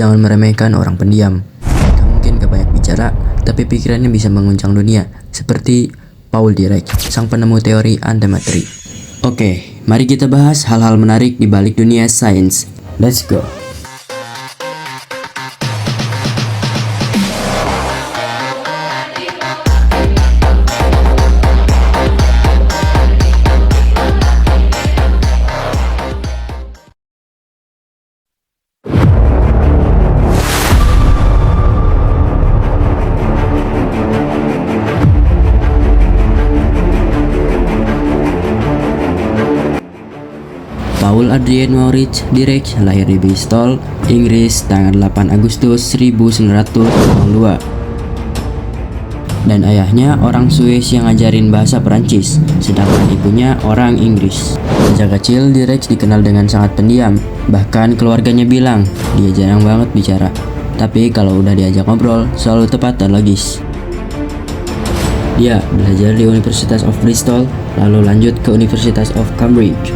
Jangan meremehkan orang pendiam. Mereka mungkin gak banyak bicara, tapi pikirannya bisa menguncang dunia, seperti Paul Dirac, sang penemu teori antimateri. Oke, mari kita bahas hal-hal menarik di balik dunia sains. Let's go. Paul Adrien Maurits Dirac lahir di Bristol, Inggris tanggal 8 Agustus 1902. Dan ayahnya orang Swiss yang ngajarin bahasa Perancis, sedangkan ibunya orang Inggris. Sejak kecil Dirac dikenal dengan sangat pendiam, bahkan keluarganya bilang dia jarang banget bicara. Tapi kalau udah diajak ngobrol, selalu tepat dan logis. Dia belajar di University of Bristol, lalu lanjut ke University of Cambridge,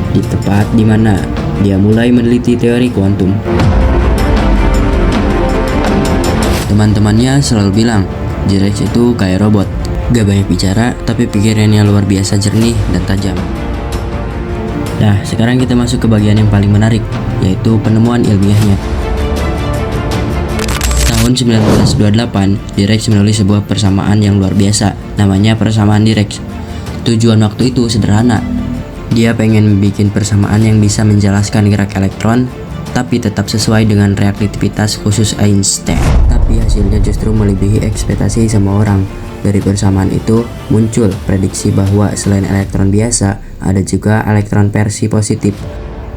di tempat di mana dia mulai meneliti teori kuantum. Teman-temannya selalu bilang Dirac itu kayak robot, gak banyak bicara tapi pikirannya luar biasa jernih dan tajam. Nah, sekarang kita masuk ke bagian yang paling menarik, yaitu penemuan ilmiahnya. Tahun 1928, Dirac menulis sebuah persamaan yang luar biasa, namanya persamaan Dirac. Tujuan waktu itu sederhana. Dia pengen bikin persamaan yang bisa menjelaskan gerak elektron, tapi tetap sesuai dengan reaktivitas khusus Einstein. Tapi hasilnya justru melebihi ekspektasi semua orang. Dari persamaan itu muncul prediksi bahwa selain elektron biasa, ada juga elektron versi positif.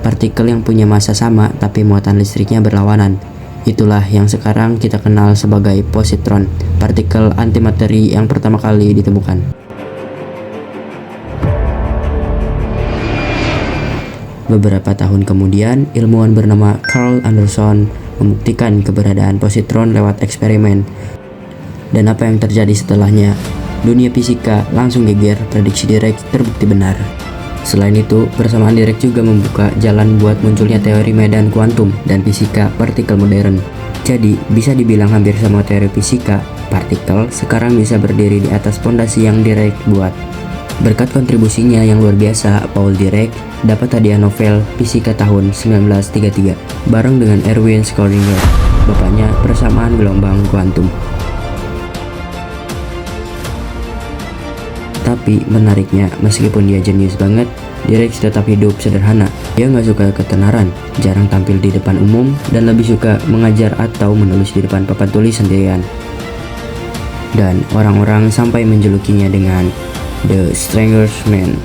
Partikel yang punya massa sama, tapi muatan listriknya berlawanan. Itulah yang sekarang kita kenal sebagai positron, partikel antimateri yang pertama kali ditemukan. Beberapa tahun kemudian, ilmuwan bernama Carl Anderson membuktikan keberadaan positron lewat eksperimen. Dan apa yang terjadi setelahnya? Dunia fisika langsung geger, prediksi Dirac terbukti benar. Selain itu, persamaan Dirac juga membuka jalan buat munculnya teori medan kuantum dan fisika partikel modern. Jadi, bisa dibilang hampir semua teori fisika partikel sekarang bisa berdiri di atas fondasi yang Dirac buat. Berkat kontribusinya yang luar biasa, Paul Dirac dapat hadiah Nobel Fisika tahun 1933 bareng dengan Erwin Schrödinger, bapaknya persamaan gelombang kuantum. Tapi menariknya, meskipun dia jenius banget, Dirac tetap hidup sederhana. Dia nggak suka ketenaran, jarang tampil di depan umum, dan lebih suka mengajar atau menulis di depan papan tulis sendirian. Dan orang-orang sampai menjulukinya dengan The Strangest Man.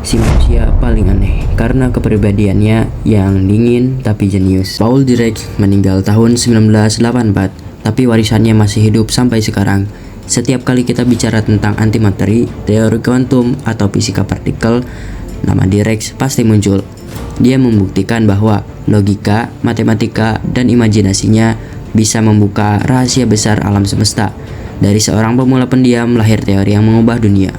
Si manusia paling aneh karena kepribadiannya yang dingin tapi jenius. Paul Dirac meninggal tahun 1984, tapi warisannya masih hidup sampai sekarang. Setiap kali kita bicara tentang antimateri, teori kuantum, atau fisika partikel, nama Dirac pasti muncul. Dia membuktikan bahwa logika, matematika, dan imajinasinya bisa membuka rahasia besar alam semesta. Dari seorang pemula pendiam lahir teori yang mengubah dunia.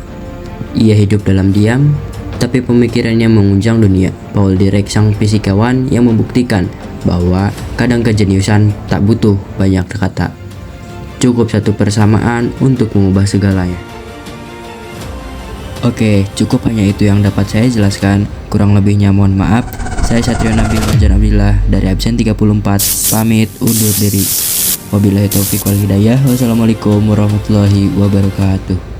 Ia hidup dalam diam, tapi pemikirannya mengunjang dunia. Paul Dirac sang fisikawan yang membuktikan bahwa kadang kejeniusan tak butuh banyak kata. Cukup satu persamaan untuk mengubah segalanya. Oke, cukup hanya itu yang dapat saya jelaskan. Kurang lebihnya mohon maaf. Saya Satrio Nabil Fajar Abdillah dari absen 34 pamit undur diri. Wabillahi taufiq wal hidayah. Wassalamualaikum warahmatullahi wabarakatuh.